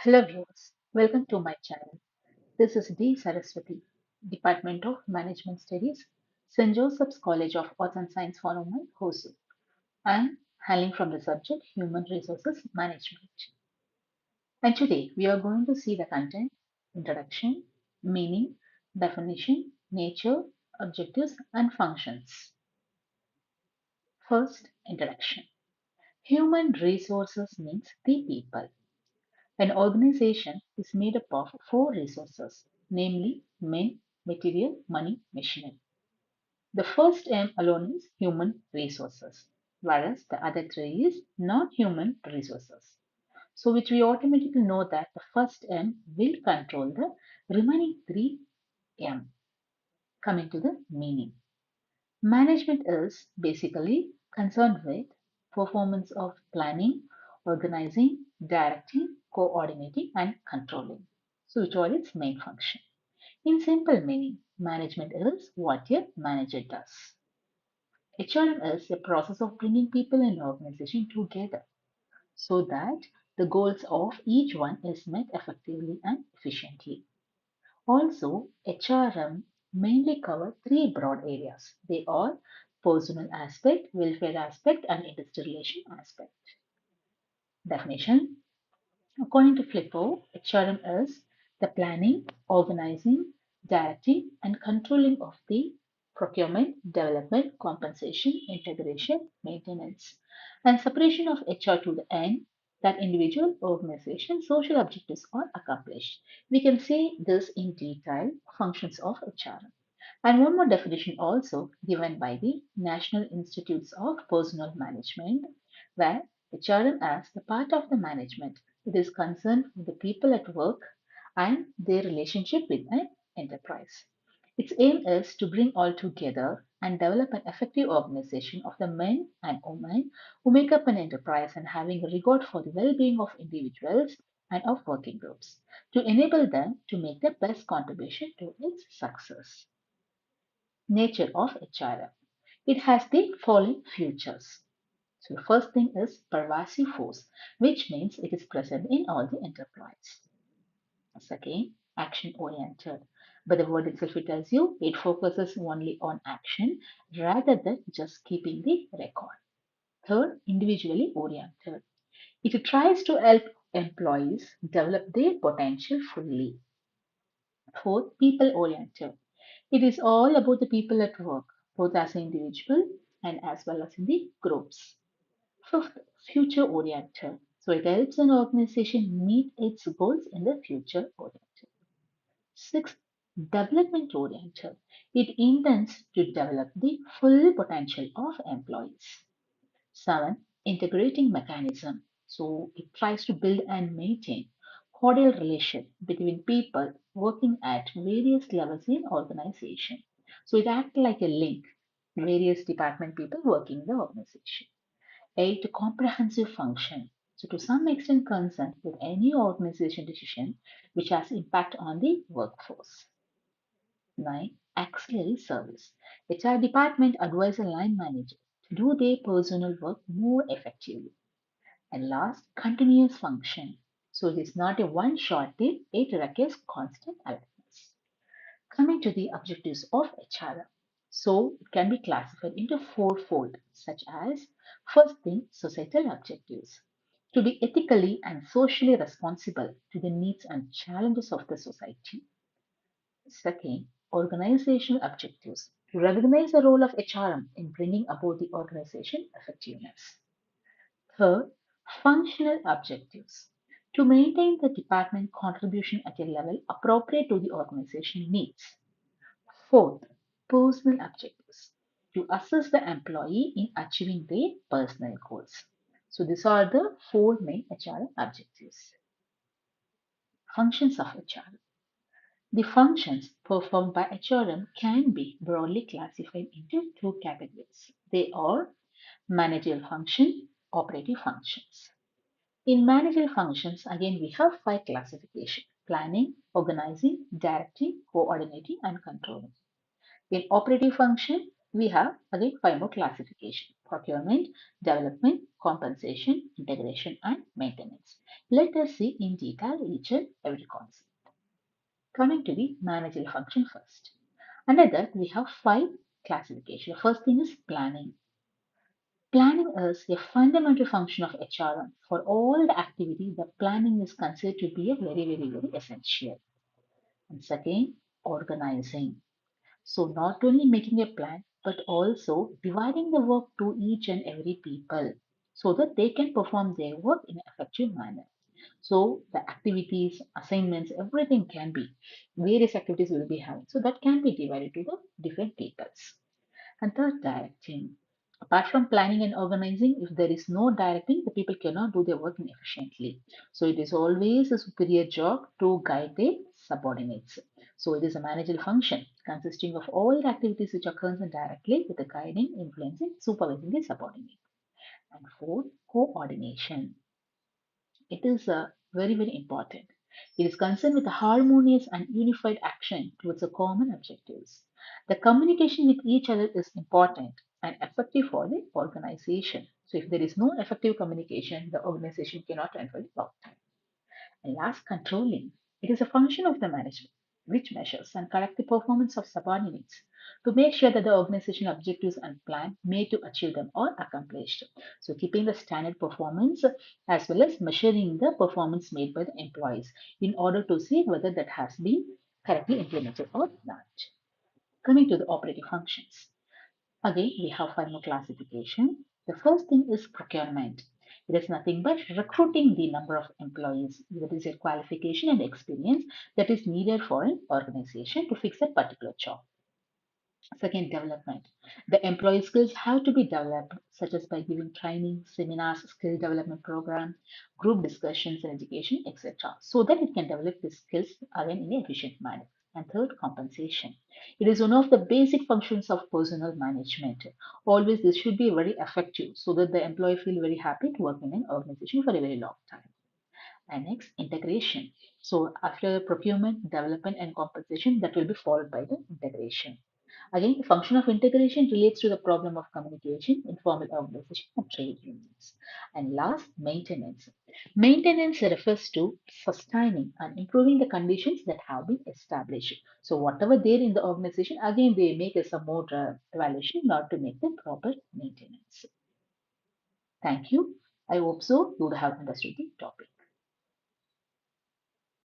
Hello viewers, welcome to my channel. This is D. Saraswati, Department of Management Studies, St. Joseph's College of Arts and Science for Women, Hosur. I am hailing from the subject Human Resources Management. And today we are going to see the content, introduction, meaning, definition, nature, objectives, and functions. First, introduction. Human resources means the people. An organization is made up of four resources, namely men, material, money, machinery. The first M alone is human resources, whereas the other three is non-human resources. So which we automatically know that the first M will control the remaining three M. Coming to the meaning. Management is basically concerned with performance of planning, organizing, directing, coordinating, and controlling. So, which are its main function? In simple meaning, management is what a manager does. HRM is the process of bringing people in an organization together so that the goals of each one is met effectively and efficiently. Also, HRM mainly cover three broad areas. They are personal aspect, welfare aspect, and industrial relation aspect. Definition. According to Flippo, HRM is the planning, organizing, directing, and controlling of the procurement, development, compensation, integration, maintenance, and separation of HR to the end that individual, organization, social objectives are accomplished. We can say this in detail functions of HRM. And one more definition also given by the National Institutes of Personnel Management, where HRM as the part of the management. It is concerned with the people at work and their relationship with an enterprise. Its aim is to bring all together and develop an effective organization of the men and women who make up an enterprise and having a regard for the well-being of individuals and of working groups to enable them to make the best contribution to its success. Nature of HRM. It has the following features. So the first thing is pervasive force, which means it is present in all the enterprise. Second, action oriented. But the word itself it tells you it focuses only on action rather than just keeping the record. Third, individually oriented. It tries to help employees develop their potential fully. Fourth, people oriented. It is all about the people at work, both as an individual and as well as in the groups. Fifth, future oriented. So it helps an organization meet its goals in the future oriented. Sixth, development oriented. It intends to develop the full potential of employees. Seven, integrating mechanism. So it tries to build and maintain cordial relation between people working at various levels in organization. So it acts like a link, various department people working in the organization. Eight, comprehensive function. So to some extent concerned with any organization decision which has impact on the workforce. 9. Auxiliary service. HR department advise a line manager to do their personal work more effectively. And last, continuous function. So it is not a one-shot deal, it requires constant alertness. Coming to the objectives of HRM. So it can be classified into fourfold, such as first thing, societal objectives. To be ethically and socially responsible to the needs and challenges of the society. Second, organizational objectives. To recognize the role of HRM in bringing about the organization effectiveness. Third, functional objectives. To maintain the department contribution at a level appropriate to the organization needs. Fourth, personal objectives. To assist the employee in achieving their personal goals. So these are the four main HRM objectives. Functions of HRM. The functions performed by HRM can be broadly classified into two categories. They are managerial function, operative functions. In managerial functions, again we have five classification: planning, organizing, directing, coordinating, and controlling. In operative function, We have again five more classification: procurement, development, compensation, integration, and maintenance. Let us see in detail each and every concept. Coming to the managerial function first. Under that, we have five classification. The first thing is planning. Planning is a fundamental function of HRM. For all the activity, the planning is considered to be a very essential. And second, organizing. So not only making a plan, but also dividing the work to each and every people so that they can perform their work in an effective manner. So the activities, assignments, everything can be, various activities will be having. So that can be divided to the different peoples. And third, directing. Apart from planning and organizing, if there is no directing, the people cannot do their work efficiently. So it is always a superior job to guide their subordinates. So it is a managerial function consisting of all the activities which are concerned directly with the guiding, influencing, supervising the subordinate. And fourth, coordination. It is very important. It is concerned with a harmonious and unified action towards the common objectives. The communication with each other is important and effective for the organization. So, if there is no effective communication, the organization cannot run for a long time. And last, controlling. It is a function of the management which measures and correct the performance of subordinates to make sure that the organization objectives and plan made to achieve them are accomplished. So keeping the standard performance as well as measuring the performance made by the employees in order to see whether that has been correctly implemented or not. Coming to the operating functions. Again, we have five more classification. The first thing is procurement. It is nothing but recruiting the number of employees, that is their qualification and experience that is needed for an organization to fix a particular job. Second, development. The employee skills have to be developed, such as by giving training, seminars, skill development program, group discussions and education, etc., so that it can develop the skills again in an efficient manner. And third, compensation. It is one of the basic functions of personnel management. Always this should be very effective so that the employee feel very happy to work in an organization for a very long time. And next, integration. So after procurement, development, and compensation, that will be followed by the integration. Again, the function of integration relates to the problem of communication, informal organization, and trade unions. And last, maintenance. Maintenance refers to sustaining and improving the conditions that have been established. So whatever there in the organization, again they make a some more evaluation in order to make the proper maintenance. Thank you. I hope so you would have understood the topic.